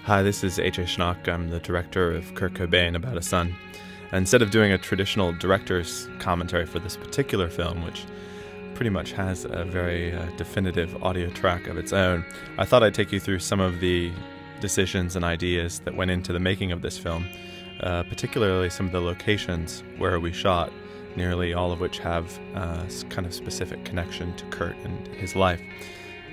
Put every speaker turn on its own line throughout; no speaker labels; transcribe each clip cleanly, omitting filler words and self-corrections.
Hi, this is Schnack. I'm the director of Kurt Cobain, About a Son. Instead of doing a traditional director's commentary for this particular film, which pretty much has a very definitive audio track of its own, I thought I'd take you through some of the decisions and ideas that went into the making of this film, particularly some of the locations where we shot, nearly all of which have kind of specific connection to Kurt and his life.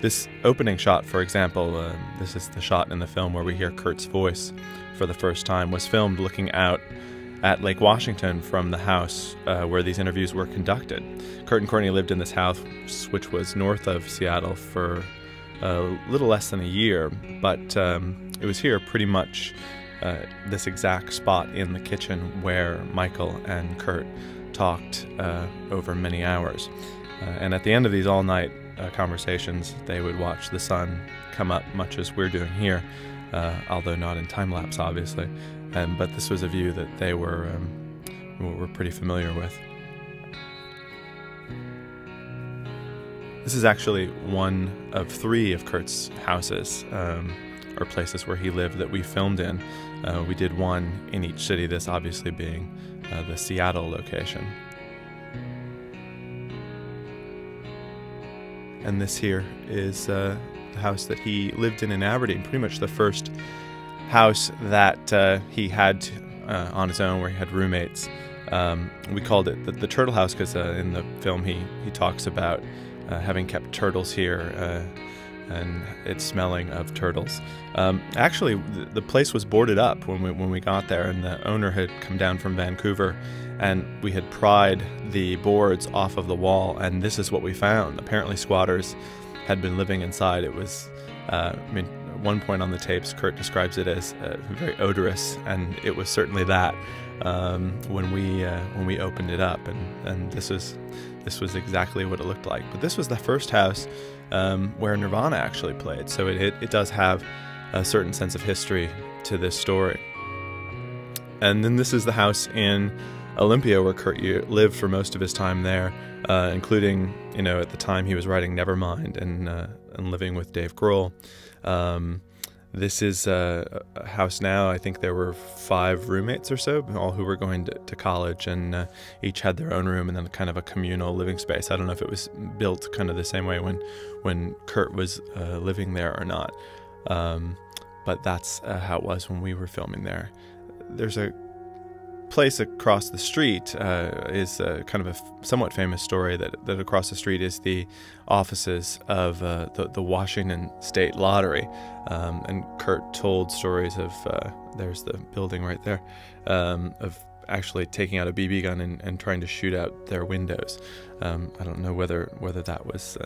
This opening shot, for example, this is the shot in the film where we hear Kurt's voice for the first time, was filmed looking out at Lake Washington from the house where these interviews were conducted. Kurt and Courtney lived in this house, which was north of Seattle, for a little less than a year, but it was here pretty much this exact spot in the kitchen where Michael and Kurt talked over many hours. And at the end of these all-night conversations, they would watch the sun come up, much as we're doing here, although not in time-lapse, obviously. But this was a view that they were pretty familiar with. This is actually one of 3 of Kurt's houses, or places where he lived, that we filmed in. We did one in each city, this obviously being the Seattle location. And this here is the house that he lived in Aberdeen, pretty much the first house that he had on his own, where he had roommates. We called it the Turtle House because in the film he talks about having kept turtles here and it's smelling of turtles. Actually, the place was boarded up when we got there, and the owner had come down from Vancouver, and we had pried the boards off of the wall, and this is what we found. Apparently squatters had been living inside. It was, at one point on the tapes, Kurt describes it as very odorous, and it was certainly that when we opened it up, and this was exactly what it looked like. But this was the first house where Nirvana actually played, so it does have a certain sense of history to this story. And then this is the house in Olympia where Kurt lived for most of his time there, including, at the time he was writing Nevermind and living with Dave Grohl. This is a house now. I think there were 5 roommates or so, all who were going to college, and each had their own room and then kind of a communal living space. I don't know if it was built kind of the same way when Kurt was living there or not, but that's how it was when we were filming there. There's a place across the street is kind of a somewhat famous story that across the street is the offices of the Washington State Lottery, and Kurt told stories of there's the building right there, of actually taking out a BB gun and trying to shoot out their windows. I don't know whether that was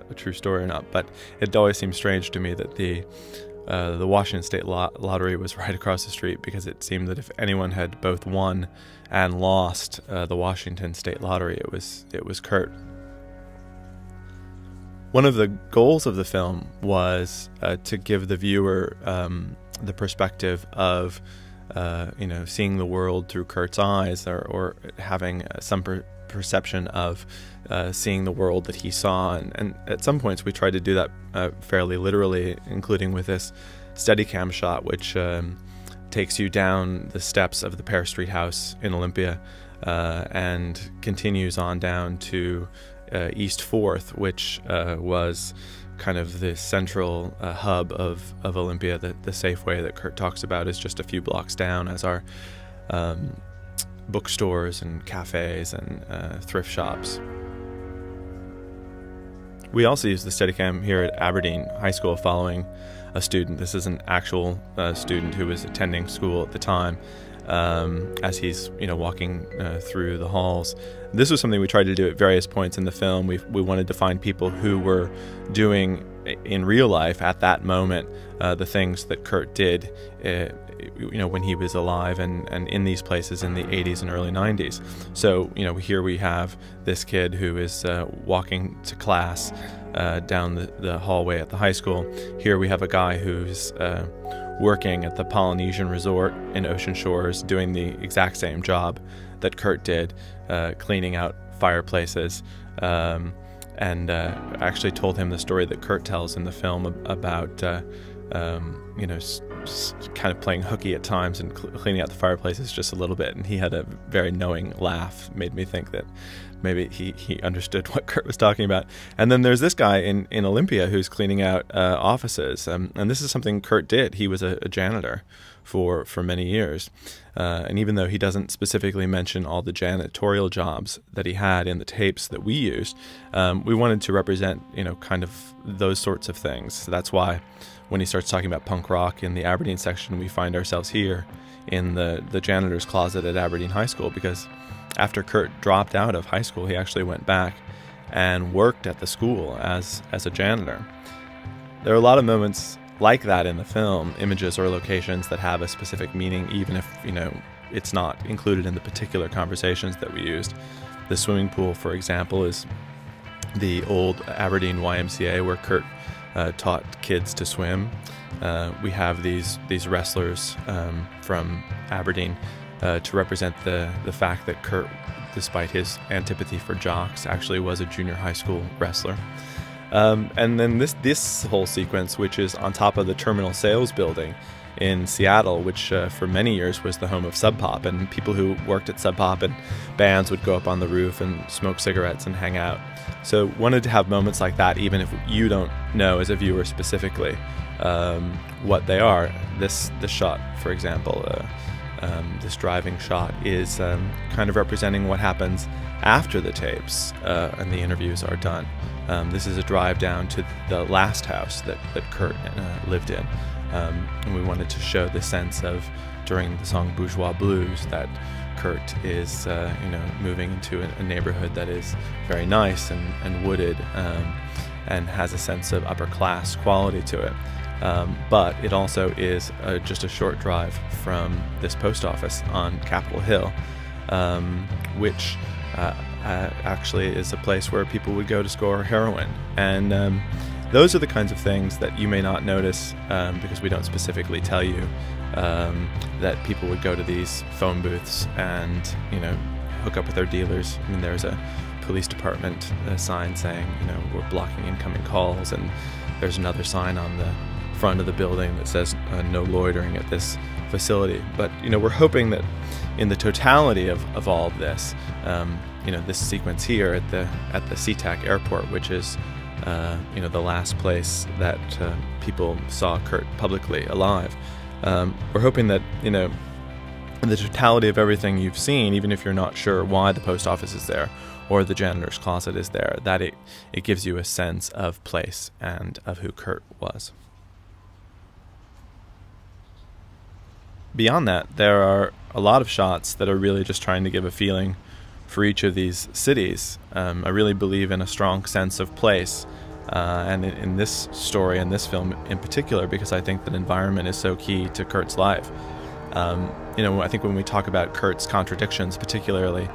a true story or not, but it always seems strange to me that the Washington State Lottery was right across the street, because it seemed that if anyone had both won and lost the Washington State Lottery, it was Kurt. One of the goals of the film was to give the viewer the perspective of seeing the world through Kurt's eyes, or having some perception of seeing the world that he saw, and at some points we tried to do that fairly literally, including with this Steadicam shot, which takes you down the steps of the Pear Street house in Olympia and continues on down to East 4th, which was kind of the central hub of Olympia. The Safeway that Kurt talks about is just a few blocks down, as our bookstores and cafes and thrift shops. We also used the Steadicam here at Aberdeen High School following a student. This is an actual student who was attending school at the time, as he's walking through the halls. This was something we tried to do at various points in the film. We wanted to find people who were doing in real life at that moment the things that Kurt did when he was alive and in these places in the 80s and early 90s. So here we have this kid who is walking to class down the hallway at the high school. Here we have a guy who's working at the Polynesian resort in Ocean Shores, doing the exact same job that Kurt did, cleaning out fireplaces, and actually told him the story that Kurt tells in the film about you know, kind of playing hooky at times and cleaning out the fireplaces just a little bit. And he had a very knowing laugh, made me think that maybe he understood what Kurt was talking about. And then there's this guy in Olympia who's cleaning out offices. And this is something Kurt did. He was a janitor for many years. And even though he doesn't specifically mention all the janitorial jobs that he had in the tapes that we used, we wanted to represent, you know, kind of those sorts of things. So that's why when he starts talking about punk rock in the Aberdeen section, we find ourselves here in the janitor's closet at Aberdeen High School, because after Kurt dropped out of high school, he actually went back and worked at the school as a janitor. There are a lot of moments like that in the film, images or locations that have a specific meaning, even if, you know, it's not included in the particular conversations that we used. The swimming pool, for example, is the old Aberdeen YMCA where Kurt taught kids to swim. We have these wrestlers from Aberdeen to represent the fact that Kurt, despite his antipathy for jocks, actually was a junior high school wrestler. And then this whole sequence, which is on top of the Terminal Sales Building in Seattle, which for many years was the home of Sub Pop, and people who worked at Sub Pop and bands would go up on the roof and smoke cigarettes and hang out. So wanted to have moments like that, even if you don't know as a viewer specifically what they are. This shot, for example, this driving shot is kind of representing what happens after the tapes and the interviews are done. This is a drive down to the last house that Kurt lived in. And we wanted to show the sense of, during the song Bourgeois Blues, that Kurt is you know, moving into a neighborhood that is very nice and wooded and has a sense of upper class quality to it. But it also is just a short drive from this post office on Capitol Hill, which actually is a place where people would go to score heroin. And those are the kinds of things that you may not notice because we don't specifically tell you that people would go to these phone booths and, you know, hook up with their dealers. I mean, there's a police department sign saying, you know, we're blocking incoming calls, and there's another sign on the front of the building that says no loitering at this facility. But, you know, we're hoping that in the totality of all of this, you know, this sequence here at the SeaTac airport, which is you know, the last place that people saw Kurt publicly alive, we're hoping that, you know, the totality of everything you've seen, even if you're not sure why the post office is there or the janitor's closet is there, that it gives you a sense of place and of who Kurt was. Beyond that, there are a lot of shots that are really just trying to give a feeling for each of these cities. I really believe in a strong sense of place, and in this story and this film in particular, because I think that environment is so key to Kurt's life. You know, I think when we talk about Kurt's contradictions, particularly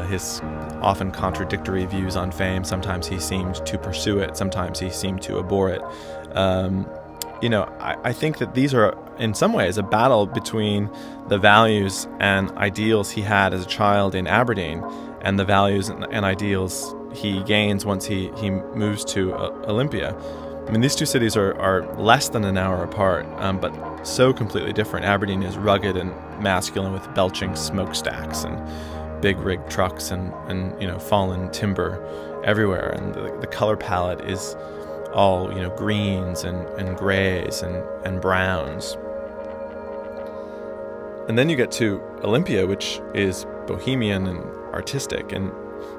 his often contradictory views on fame, sometimes he seemed to pursue it, sometimes he seemed to abhor it. You know, I think that these are, in some ways, a battle between the values and ideals he had as a child in Aberdeen and the values and ideals he gains once he moves to Olympia. I mean, these two cities are less than an hour apart, but so completely different. Aberdeen is rugged and masculine with belching smokestacks and big rig trucks and you know, fallen timber everywhere, and the color palette is all, you know, greens and grays and browns. And then you get to Olympia, which is bohemian and artistic, and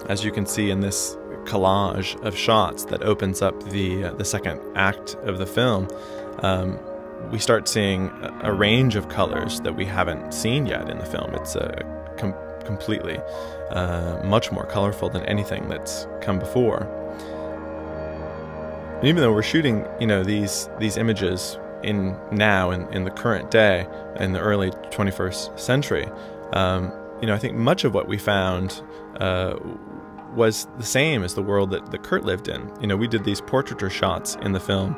as you can see in this collage of shots that opens up the second act of the film, we start seeing a range of colors that we haven't seen yet in the film. It's completely much more colorful than anything that's come before. And even though we're shooting, you know, these images in the current day, in the early 21st century, you know, I think much of what we found was the same as the world that Kurt lived in. You know, we did these portraiture shots in the film,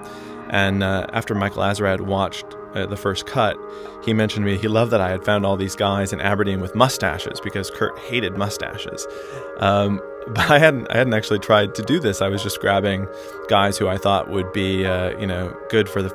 and after Michael Azerrad watched the first cut, he mentioned to me he loved that I had found all these guys in Aberdeen with mustaches, because Kurt hated mustaches. But I hadn't actually tried to do this. I was just grabbing guys who I thought would be, you know, good for the